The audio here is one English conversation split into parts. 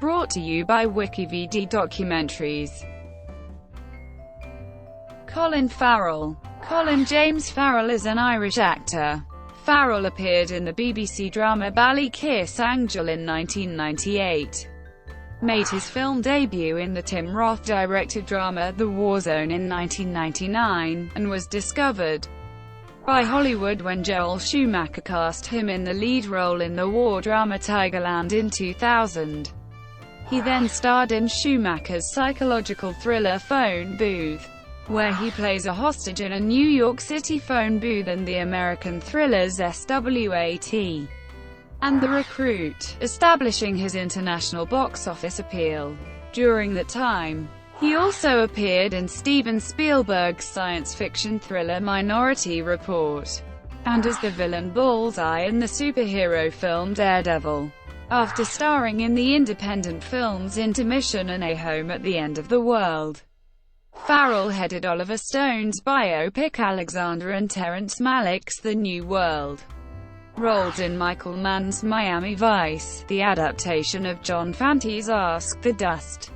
brought to you by WikiVidi Documentaries. Colin Farrell. Colin James Farrell is an Irish actor. Farrell appeared in the BBC drama Ballykissangel in 1998. Made his film debut in the Tim Roth-directed drama The War Zone in 1999, and was discovered by Hollywood when Joel Schumacher cast him in the lead role in the war drama Tigerland in 2000. He then starred in Schumacher's psychological thriller Phone Booth, where he plays a hostage in a New York City phone booth, and the American thrillers S.W.A.T. and The Recruit, establishing his international box office appeal. During that time, he also appeared in Steven Spielberg's science fiction thriller Minority Report, and as the villain Bullseye in the superhero film Daredevil. After starring in the independent films Intermission and A Home at the End of the World, Farrell headed Oliver Stone's biopic Alexander and Terrence Malick's The New World. Roles in Michael Mann's Miami Vice, the adaptation of John Fante's Ask the Dust,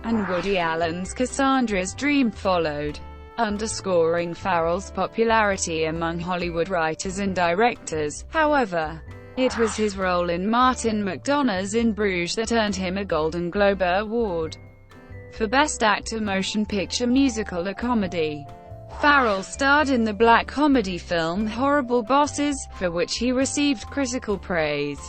and Woody Allen's Cassandra's Dream followed, underscoring Farrell's popularity among Hollywood writers and directors. However, it was his role in Martin McDonagh's In Bruges that earned him a Golden Globe Award for Best Actor Motion Picture Musical or Comedy. Farrell starred in the black comedy film Horrible Bosses, for which he received critical praise,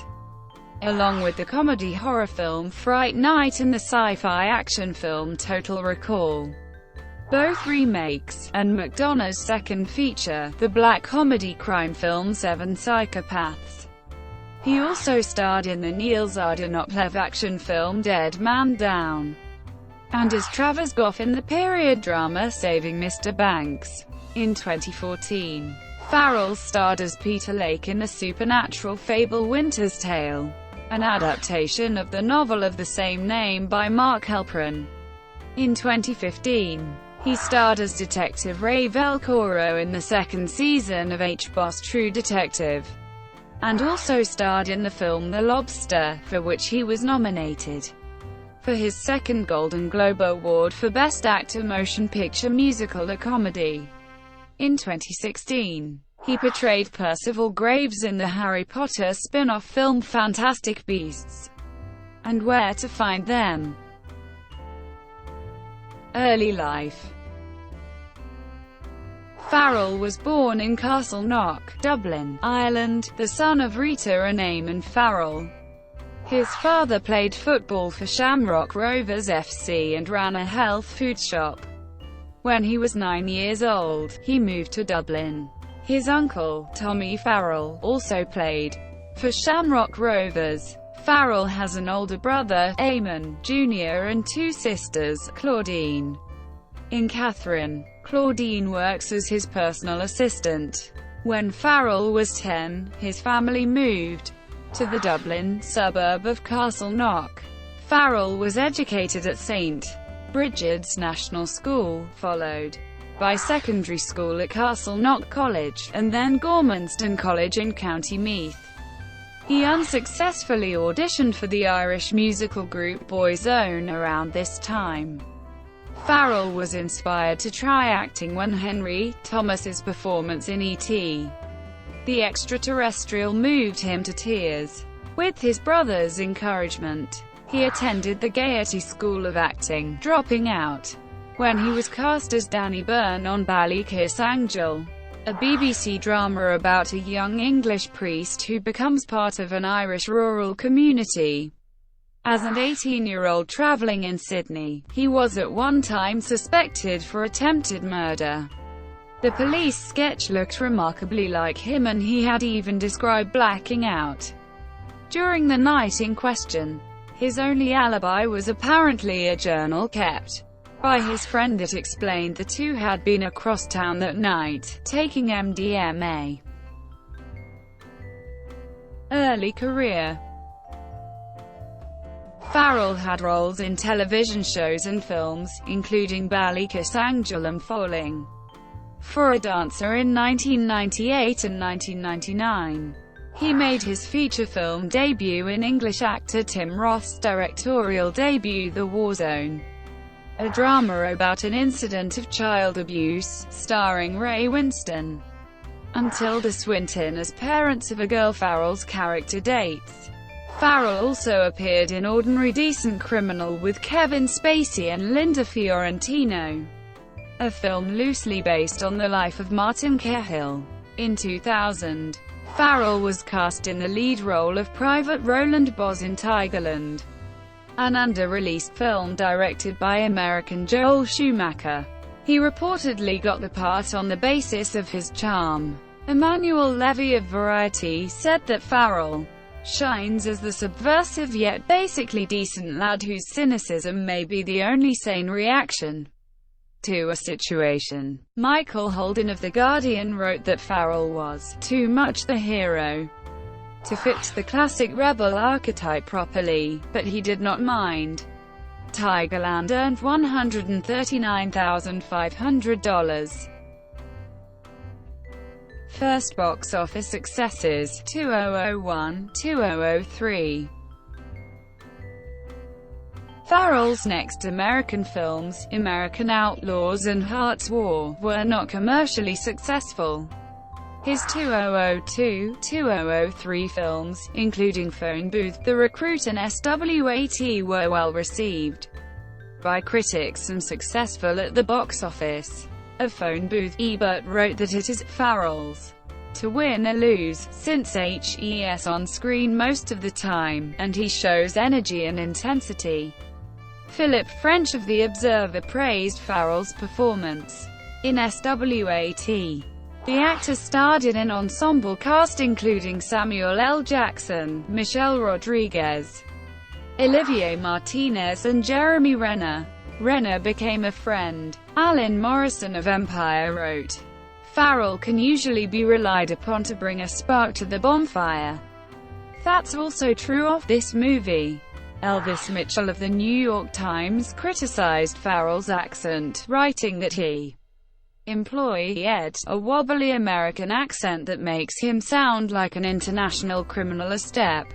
along with the comedy horror film Fright Night and the sci-fi action film Total Recall, both remakes, and McDonagh's second feature, the black comedy crime film Seven Psychopaths. He also starred in the Neil Zardanoplev action film Dead Man Down, and as Travers Goff in the period drama Saving Mr. Banks. In 2014, Farrell starred as Peter Lake in the supernatural fable Winter's Tale, an adaptation of the novel of the same name by Mark Helprin. In 2015, he starred as Detective Ray Velcoro in the second season of H-Boss True Detective, and also starred in the film The Lobster, for which he was nominated for his second Golden Globe Award for Best Actor Motion Picture Musical or Comedy. In 2016, he portrayed Percival Graves in the Harry Potter spin-off film Fantastic Beasts and Where to Find Them. Early life. Farrell was born in Castleknock, Dublin, Ireland, the son of Rita and Eamon Farrell. His father played football for Shamrock Rovers FC and ran a health food shop. When he was 9 years old, he moved to Dublin. His uncle, Tommy Farrell, also played for Shamrock Rovers. Farrell has an older brother, Eamon, Jr. and two sisters, Claudine and Catherine. Claudine works as his personal assistant. When Farrell was 10, his family moved to the Dublin suburb of Castleknock. Farrell was educated at St. Brigid's National School, followed by secondary school at Castleknock College, and then Gormanston College in County Meath. He unsuccessfully auditioned for the Irish musical group Boyzone around this time. Farrell was inspired to try acting when Henry Thomas's performance in E.T. the Extraterrestrial moved him to tears. With his brother's encouragement, he attended the Gaiety School of Acting, dropping out when he was cast as Danny Byrne on Ballykissangel, a BBC drama about a young English priest who becomes part of an Irish rural community. As an 18-year-old travelling in Sydney, he was at one time suspected for attempted murder. The police sketch looked remarkably like him, and he had even described blacking out during the night in question. His only alibi was apparently a journal kept by his friend that explained the two had been across town that night, taking MDMA. Early career. Farrell had roles in television shows and films, including Ballykissangel and Falling for a Dancer in 1998 and 1999. He made his feature film debut in English actor Tim Roth's directorial debut The War Zone, a drama about an incident of child abuse, starring Ray Winstone and Tilda Swinton as parents of a girl Farrell's character dates. Farrell also appeared in Ordinary Decent Criminal with Kevin Spacey and Linda Fiorentino, a film loosely based on the life of Martin Cahill. In 2000, Farrell was cast in the lead role of Private Roland Boz in Tigerland, an under-released film directed by American Joel Schumacher. He reportedly got the part on the basis of his charm. Emmanuel Levy of Variety said that Farrell shines as the subversive yet basically decent lad whose cynicism may be the only sane reaction to a situation. Michael Holden of The Guardian wrote that Farrell was too much the hero to fit the classic rebel archetype properly, but he did not mind. Tigerland earned $139,500. First box office successes: 2001, 2003. Farrell's next American films, American Outlaws and Heart's War, were not commercially successful. His 2002-2003 films, including Phone Booth, The Recruit and S.W.A.T, were well received by critics and successful at the box office. Of Phone Booth, Ebert wrote that it is Farrell's to win or lose, since he's on screen most of the time, and he shows energy and intensity. Philip French of The Observer praised Farrell's performance in S.W.A.T. The actor starred in an ensemble cast including Samuel L. Jackson, Michelle Rodriguez, Olivier Martinez and Jeremy Renner. Renner became a friend. Alan Morrison of Empire wrote, "Farrell can usually be relied upon to bring a spark to the bonfire. That's also true of this movie." Elvis Mitchell of The New York Times criticized Farrell's accent, writing that he employed a wobbly American accent that makes him sound like an international criminal a step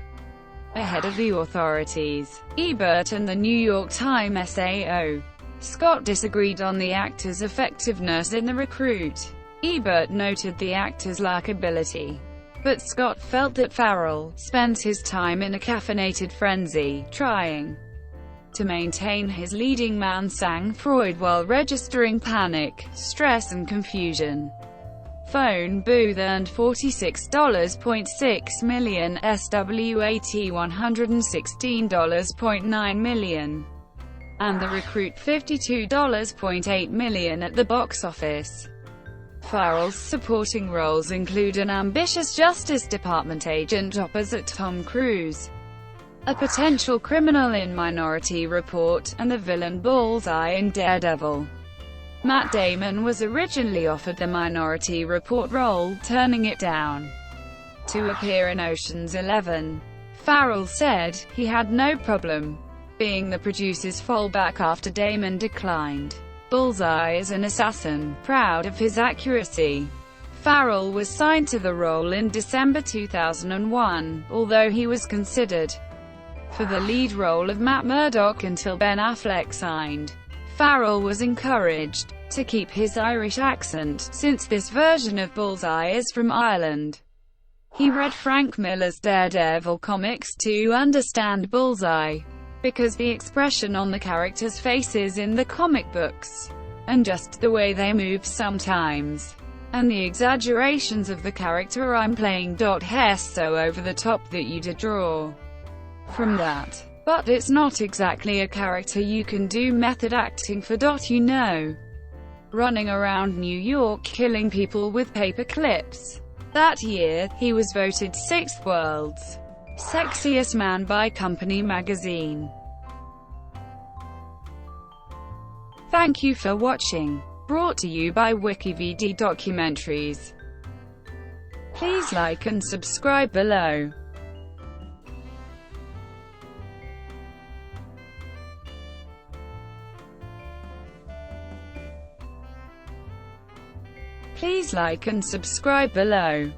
ahead of the authorities. Ebert and The New York Times SAO. Scott disagreed on the actor's effectiveness in The Recruit. Ebert noted the actor's likability, but Scott felt that Farrell spent his time in a caffeinated frenzy, trying to maintain his leading man sang-froid while registering panic, stress and confusion. Phone Booth earned $46.6 million, S.W.A.T. $116.9 million, and The Recruit $52.8 million at the box office. Farrell's supporting roles include an ambitious Justice Department agent opposite Tom Cruise, a potential criminal in Minority Report, and the villain Bullseye in Daredevil. Matt Damon was originally offered the Minority Report role, turning it down to appear in Ocean's 11. Farrell said he had no problem being the producer's fallback after Damon declined. Bullseye is an assassin, proud of his accuracy. Farrell was signed to the role in December 2001, although he was considered for the lead role of Matt Murdock until Ben Affleck signed. Farrell was encouraged to keep his Irish accent, since this version of Bullseye is from Ireland. He read Frank Miller's Daredevil comics to understand Bullseye, because the expression on the characters' faces in the comic books, and just the way they move sometimes, and the exaggerations of the character I'm playing has so over the top that you'd draw from that. But it's not exactly a character you can do method acting for. You know, running around New York killing people with paper clips. That year, he was voted 6th World's Sexiest Man by Company magazine. Thank you for watching. Brought to you by WikiVidi Documentaries. Please like and subscribe below. Please like and subscribe below.